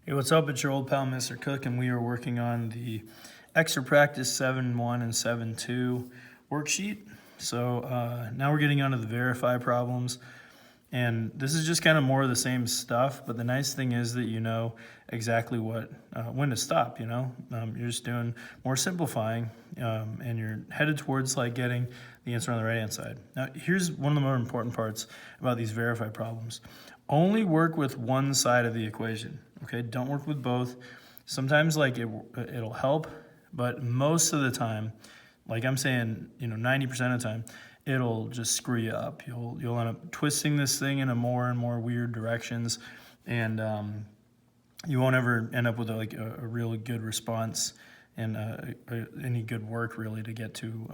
Hey, what's up? It's your old pal, Mr. Cook, and we are working on the extra practice 7.1 and 7.2 worksheet. So now we're getting onto the verify problems, and this is just kind of more of the same stuff, but the nice thing is that you know exactly when to stop, You're just doing more simplifying, and you're headed towards like getting the answer on the right hand side. Now, here's one of the more important parts about these verify problems. Only work with one side of the equation, okay? Don't work with both. Sometimes like it'll help, but most of the time, like I'm saying, 90% of the time, it'll just screw you up. You'll end up twisting this thing into more and more weird directions, and you won't ever end up with a really good response and any good work really to get to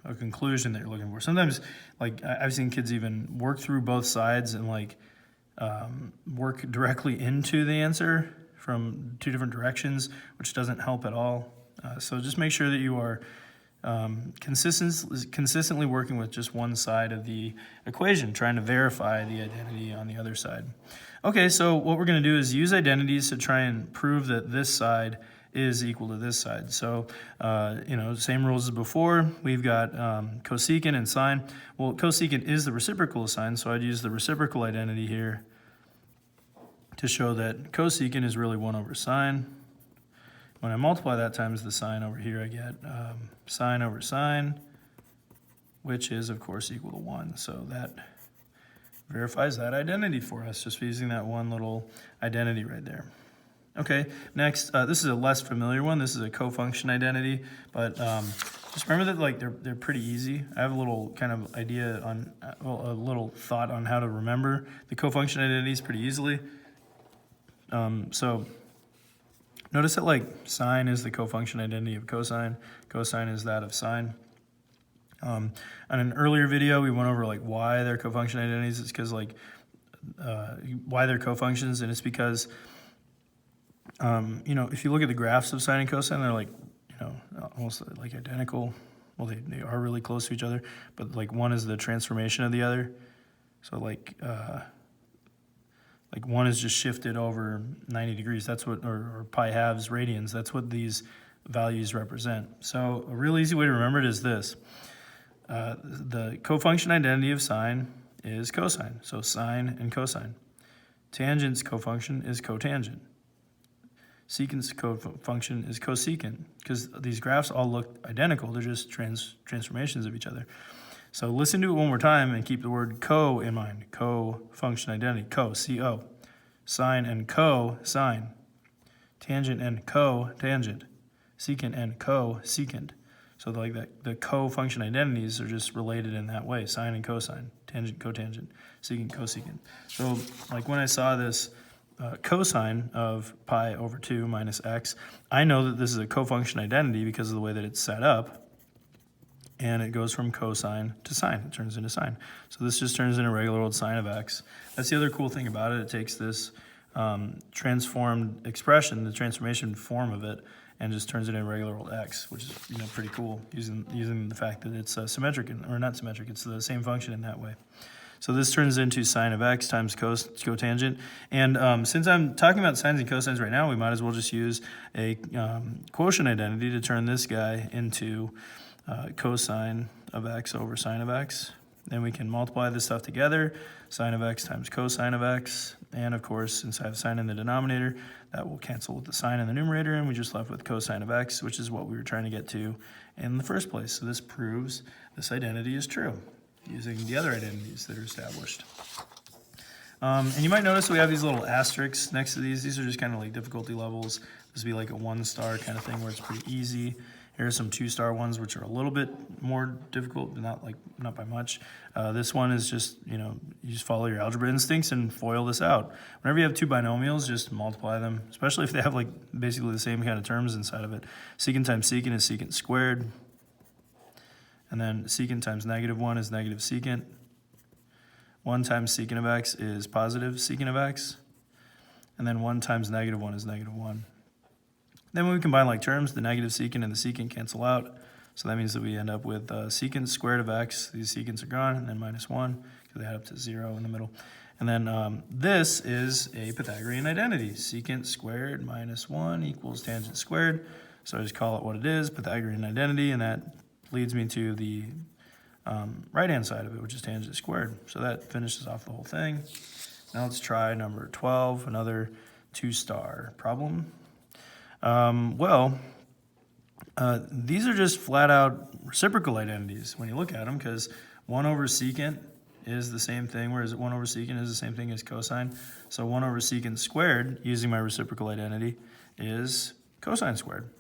a conclusion that you're looking for. Sometimes, like I've seen kids even work through both sides and work directly into the answer from two different directions, which doesn't help at all. So just make sure that you are consistently working with just one side of the equation, trying to verify the identity on the other side. Okay, so what we're going to do is use identities to try and prove that this side is equal to this side. So, same rules as before. We've got cosecant and sine. Well, cosecant is the reciprocal of sine, so I'd use the reciprocal identity here to show that cosecant is really 1 over sine. When I multiply that times the sine over here, I get sine over sine, which is, of course, equal to 1. So that verifies that identity for us, just using that one little identity right there. Okay, next, this is a less familiar one. This is a cofunction identity, but just remember that they're pretty easy. I have a little kind of idea on, a little thought on how to remember the cofunction identities pretty easily. So notice that sine is the cofunction identity of cosine. Cosine is that of sine. On an earlier video, we went over why they're cofunction identities. It's because why they're cofunctions, and it's because if you look at the graphs of sine and cosine, they're almost identical. Well, they are really close to each other, but one is the transformation of the other. So one is just shifted over 90 degrees. That's what, or pi halves radians. That's what these values represent. So a real easy way to remember it is this. The cofunction identity of sine is cosine. So sine and cosine. Tangent's cofunction is cotangent. Secant's cofunction is cosecant, because these graphs all look identical. They're just transformations of each other. So listen to it one more time and keep the word co in mind. Co-function identity. Co, C-O. Sine and co-sine. Tangent and co-tangent. Secant and co-secant. So the co-function identities are just related in that way. Sine and cosine. Tangent, cotangent. Secant, cosecant. So when I saw this cosine of pi over 2 minus x, I know that this is a cofunction identity because of the way that it's set up. And it goes from cosine to sine. It turns into sine. So this just turns into regular old sine of x. That's the other cool thing about it. It takes this transformed expression, the transformation form of it, and just turns it into regular old x, which is pretty cool using the fact that it's symmetric, or not symmetric. It's the same function in that way. So this turns into sine of x times cotangent. And since I'm talking about sines and cosines right now, we might as well just use a quotient identity to turn this guy into cosine of x over sine of x. Then we can multiply this stuff together, sine of x times cosine of x. And of course, since I have sine in the denominator, that will cancel with the sine in the numerator, and we just left with cosine of x, which is what we were trying to get to in the first place. So this proves this identity is true using the other identities that are established. And you might notice we have these little asterisks next to these. These are just kind of difficulty levels. This would be like a 1-star kind of thing where it's pretty easy. Here are some 2-star ones, which are a little bit more difficult, but not by much. This one is just, you just follow your algebra instincts and FOIL this out. Whenever you have two binomials, just multiply them, especially if they have basically the same kind of terms inside of it. Secant times secant is secant squared. And then secant times -1 is negative secant. 1 times secant of x is positive secant of x. And then 1 times -1 is -1. Then when we combine terms, the negative secant and the secant cancel out. So that means that we end up with secant squared of x. These secants are gone, and then -1, because they add up to 0 in the middle. And then this is a Pythagorean identity. Secant squared minus 1 equals tangent squared. So I just call it what it is, Pythagorean identity, and that leads me to the right-hand side of it, which is tangent squared. So that finishes off the whole thing. Now let's try number 12, another 2-star problem. These are just flat-out reciprocal identities when you look at them, because 1 over secant is the same thing, whereas 1 over secant is the same thing as cosine. So 1 over secant squared, using my reciprocal identity, is cosine squared.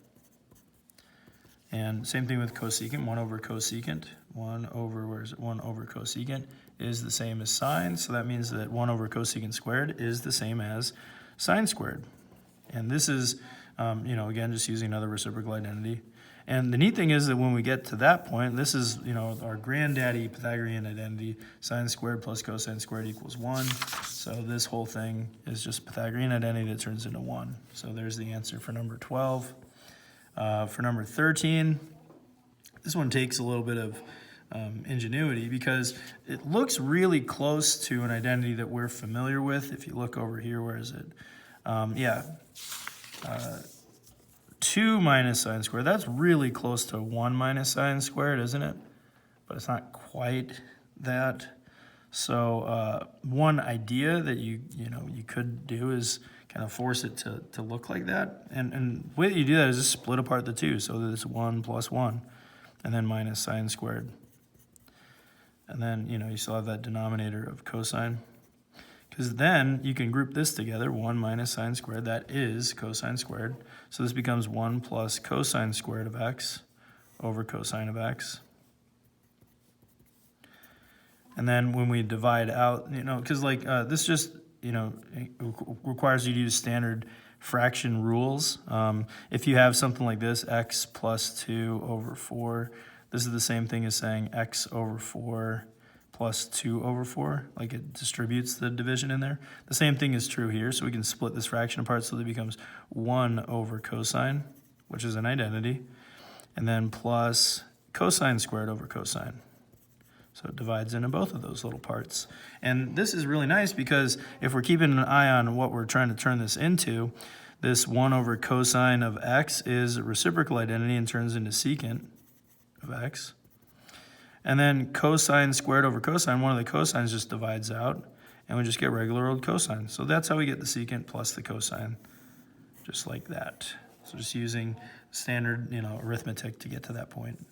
And same thing with cosecant, 1 over cosecant, 1 over cosecant is the same as sine, so that means that 1 over cosecant squared is the same as sine squared. And this is, again, just using another reciprocal identity. And the neat thing is that when we get to that point, this is, our granddaddy Pythagorean identity, sine squared plus cosine squared equals 1. So this whole thing is just Pythagorean identity that turns into 1. So there's the answer for number 12. For number 13, this one takes a little bit of ingenuity because it looks really close to an identity that we're familiar with. If you look over here, where is it? 2 minus sine squared. That's really close to 1 minus sine squared, isn't it? But it's not quite that. So one idea that you could do is kind of force it to look like that. And the way that you do that is just split apart the 2 so that it's 1 plus 1 and then minus sine squared. And then, you still have that denominator of cosine. Because then you can group this together, 1 minus sine squared, that is cosine squared. So this becomes 1 plus cosine squared of x over cosine of x. And then when we divide out, because this just, it requires you to use standard fraction rules. If you have something like this, x plus 2 over 4, this is the same thing as saying x over 4 plus 2 over 4, like it distributes the division in there. The same thing is true here, so we can split this fraction apart so that it becomes 1 over cosine, which is an identity, and then plus cosine squared over cosine. So it divides into both of those little parts. And this is really nice because if we're keeping an eye on what we're trying to turn this into, this 1 over cosine of x is a reciprocal identity and turns into secant of x. And then cosine squared over cosine, one of the cosines just divides out, and we just get regular old cosine. So that's how we get the secant plus the cosine, just like that. So just using standard, arithmetic to get to that point.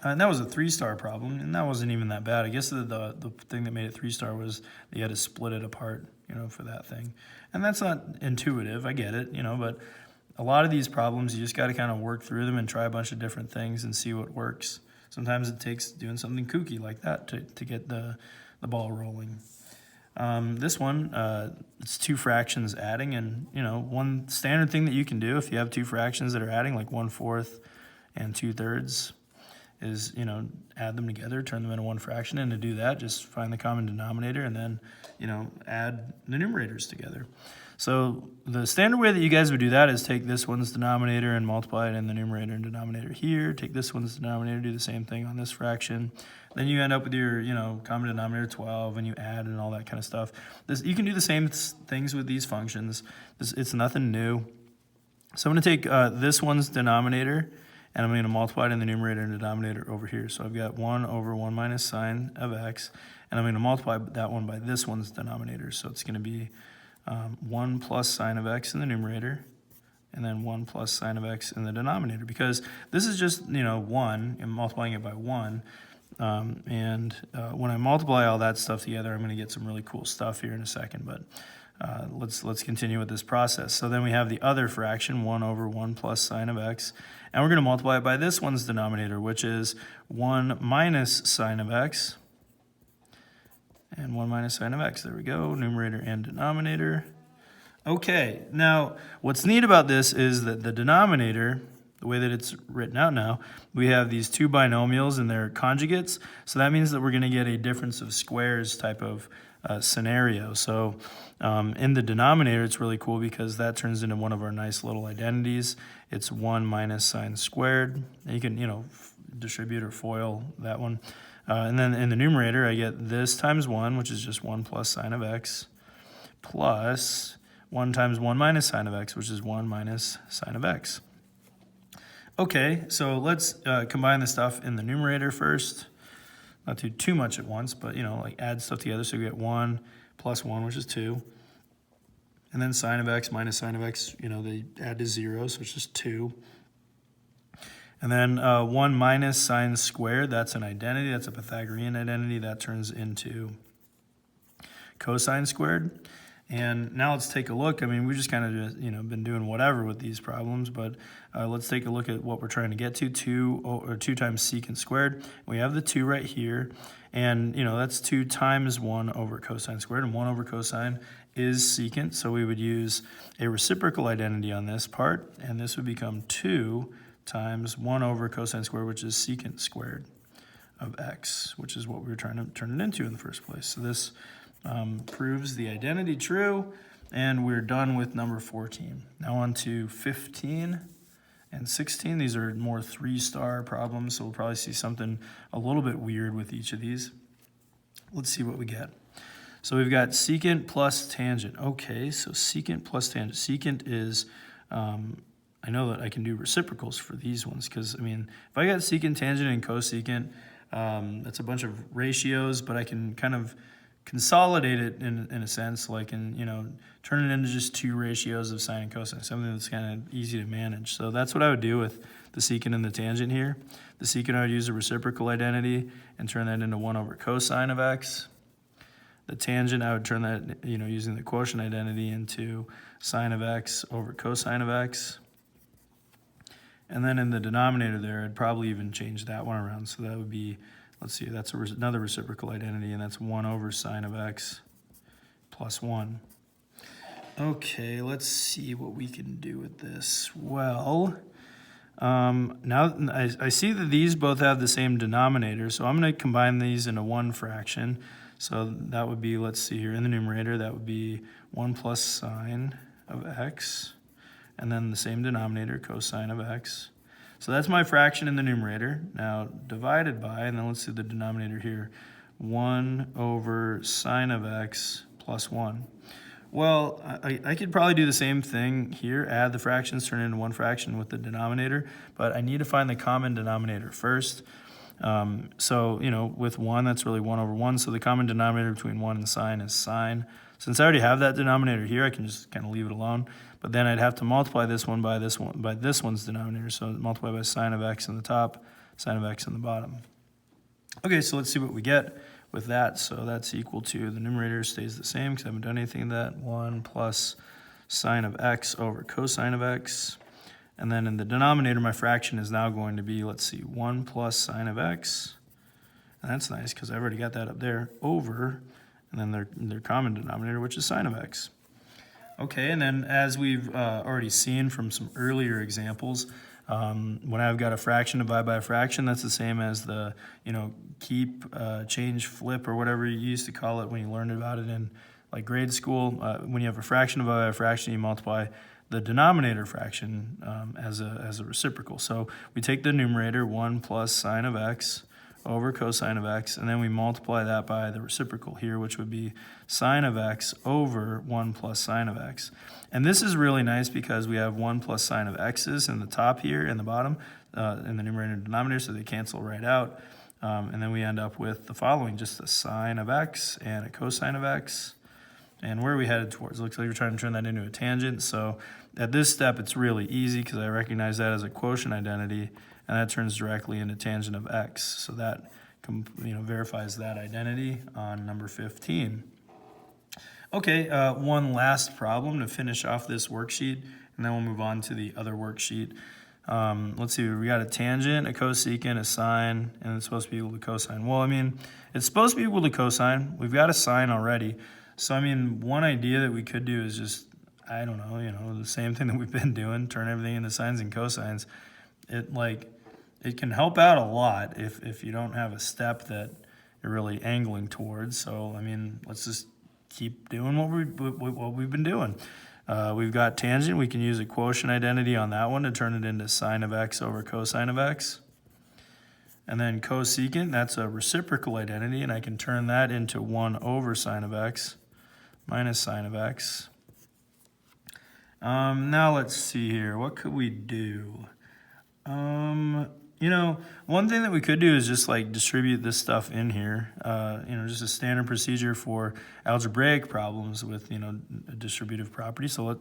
And that was a 3-star problem, and that wasn't even that bad. I guess the thing that made it 3-star was you had to split it apart, for that thing. And that's not intuitive, I get it, but a lot of these problems, you just got to kind of work through them and try a bunch of different things and see what works. Sometimes it takes doing something kooky like that to get the ball rolling. This one, it's 2 fractions adding, and one standard thing that you can do if you have 2 fractions that are adding, like 1/4 and 2/3, is add them together, turn them into 1 fraction, and to do that, just find the common denominator and then add the numerators together. So the standard way that you guys would do that is take this one's denominator and multiply it in the numerator and denominator here. Take this one's denominator, do the same thing on this fraction. Then you end up with your, common denominator 12, and you add and all that kind of stuff. You can do the same things with these functions. It's nothing new. So I'm going to take this one's denominator, and I'm going to multiply it in the numerator and denominator over here. So I've got 1 over 1 minus sine of x, and I'm going to multiply that one by this one's denominator. So it's going to be 1 plus sine of x in the numerator, and then 1 plus sine of x in the denominator, because this is just, 1, and multiplying it by 1. When I multiply all that stuff together, I'm going to get some really cool stuff here in a second, but let's continue with this process. So then we have the other fraction, 1 over 1 plus sine of x, and we're going to multiply it by this one's denominator, which is 1 minus sine of x, and 1 minus sine of x. There we go, numerator and denominator. Okay, now what's neat about this is that the denominator, the way that it's written out now, we have these 2 binomials and their conjugates. So that means that we're going to get a difference of squares type of scenario. So in the denominator, it's really cool because that turns into one of our nice little identities. It's 1 minus sine squared. You can, distribute or FOIL that one. And then in the numerator, I get this times 1, which is just 1 plus sine of x, plus 1 times 1 minus sine of x, which is 1 minus sine of x. Okay, so let's combine the stuff in the numerator first. Not do too much at once, but, like add stuff together. So we get 1 plus 1, which is 2. And then sine of x minus sine of x, they add to 0, so it's just 2. And then 1 minus sine squared, that's an identity. That's a Pythagorean identity. That turns into cosine squared. And now let's take a look. I mean, we've just kind of been doing whatever with these problems, but let's take a look at what we're trying to get to. 2 times secant squared. We have the 2 right here, and that's 2 times 1 over cosine squared, and 1 over cosine is secant, so we would use a reciprocal identity on this part, and this would become 2 times 1 over cosine squared, which is secant squared of x, which is what we were trying to turn it into in the first place. So this proves the identity true, and we're done with number 14. Now on to 15 and 16. These are more 3-star problems, so we'll probably see something a little bit weird with each of these. Let's see what we get. So we've got secant plus tangent. Okay, so secant plus tangent. Secant is, I know that I can do reciprocals for these ones, because, if I got secant, tangent, and cosecant, that's a bunch of ratios, but I can kind of consolidate it in a sense, like turn it into just 2 ratios of sine and cosine, something that's kind of easy to manage. So that's what I would do with the secant and the tangent here. The secant, I would use a reciprocal identity and turn that into 1 over cosine of x. The tangent, I would turn that, using the quotient identity into sine of x over cosine of x. And then in the denominator there, I'd probably even change that one around. So that would be, let's see, that's another reciprocal identity, and that's 1 over sine of x plus 1. Okay, let's see what we can do with this. Well, now I see that these both have the same denominator, so I'm going to combine these into one fraction. So that would be, let's see here, in the numerator, that would be 1 plus sine of x, and then the same denominator, cosine of x. So that's my fraction in the numerator. Now divided by, and then let's do the denominator here, 1 over sine of x plus 1. Well, I could probably do the same thing here, add the fractions, turn it into one fraction with the denominator, but I need to find the common denominator first. So, with 1, that's really 1 over 1, so the common denominator between 1 and sine is sine. Since I already have that denominator here, I can just kind of leave it alone. But then I'd have to multiply this one by this one's denominator. So multiply by sine of x in the top, sine of x in the bottom. Okay, so let's see what we get with that. So that's equal to, the numerator stays the same because I haven't done anything to that. 1 plus sine of x over cosine of x. And then in the denominator, my fraction is now going to be, let's see, 1 plus sine of x. And that's nice because I've already got that up there, over, and then their common denominator, which is sine of x. Okay, and then as we've already seen from some earlier examples, when I've got a fraction divide by a fraction, that's the same as the, keep, change, flip, or whatever you used to call it when you learned about it in like grade school. When you have a fraction divided by a fraction, you multiply the denominator fraction as a reciprocal. So we take the numerator, 1 plus sine of x over cosine of x, and then we multiply that by the reciprocal here, which would be sine of x over 1 plus sine of x. And this is really nice because we have 1 plus sine of x's in the top here and the bottom in the numerator and denominator, so they cancel right out. And then we end up with the following, just a sine of x and a cosine of x. And where are we headed towards? It looks like we're trying to turn that into a tangent. So at this step, it's really easy because I recognize that as a quotient identity, and that turns directly into tangent of x. So that verifies that identity on number 15. Okay, one last problem to finish off this worksheet, and then we'll move on to the other worksheet. Let's see, we got a tangent, a cosecant, a sine, and it's supposed to be equal to cosine. Well, it's supposed to be equal to cosine. We've got a sine already. So, one idea that we could do is just, I don't know, the same thing that we've been doing, turn everything into sines and cosines. It can help out a lot if you don't have a step that you're really angling towards. So, let's just keep doing what we've been doing. We've got tangent. We can use a quotient identity on that one to turn it into sine of x over cosine of x. And then cosecant, that's a reciprocal identity, and I can turn that into 1 over sine of x minus sine of x. Now let's see here. What could we do? You know, one thing that we could do is just like distribute this stuff in here. You know, just a standard procedure for algebraic problems with, you know, a distributive property. So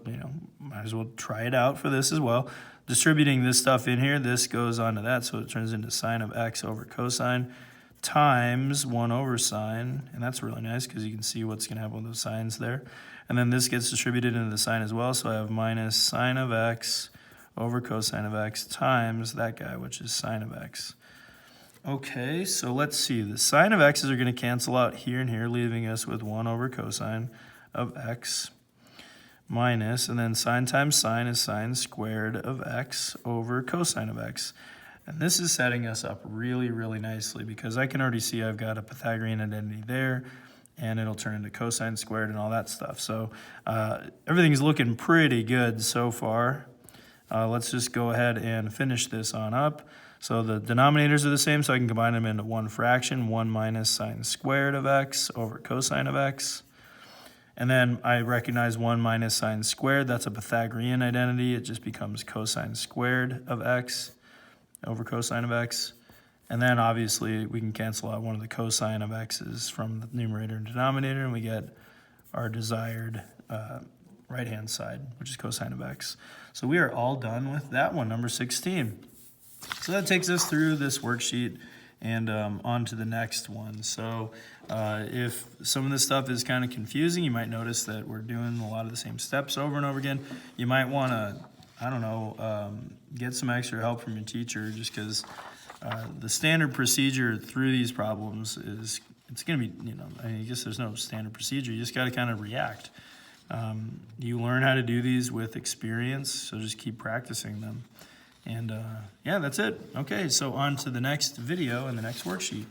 might as well try it out for this as well. Distributing this stuff in here, this goes onto that, so it turns into sine of x over cosine times 1 over sine, and that's really nice because you can see what's going to happen with those signs there. And then this gets distributed into the sine as well, so I have minus sine of x over cosine of x times that guy, which is sine of x. Okay, so let's see. The sine of x's are going to cancel out here and here, leaving us with 1 over cosine of x minus, and then sine times sine is sine squared of x over cosine of x. And this is setting us up really, really nicely because I can already see I've got a Pythagorean identity there, and it'll turn into cosine squared and all that stuff. So everything's looking pretty good so far. Let's just go ahead and finish this on up. So the denominators are the same, so I can combine them into one fraction, 1 minus sine squared of x over cosine of x. And then I recognize 1 minus sine squared. That's a Pythagorean identity. It just becomes cosine squared of x over cosine of x. And then obviously we can cancel out one of the cosine of x's from the numerator and denominator, and we get our desired right-hand side, which is cosine of x. So we are all done with that one, number 16. So that takes us through this worksheet and on to the next one. So if some of this stuff is kind of confusing, you might notice that we're doing a lot of the same steps over and over again. You might want to, I don't know, get some extra help from your teacher, just because the standard procedure through these problems is, it's going to be, I guess there's no standard procedure. You just got to kind of react. You learn how to do these with experience, so just keep practicing them. And yeah, that's it. Okay, so on to the next video and the next worksheet.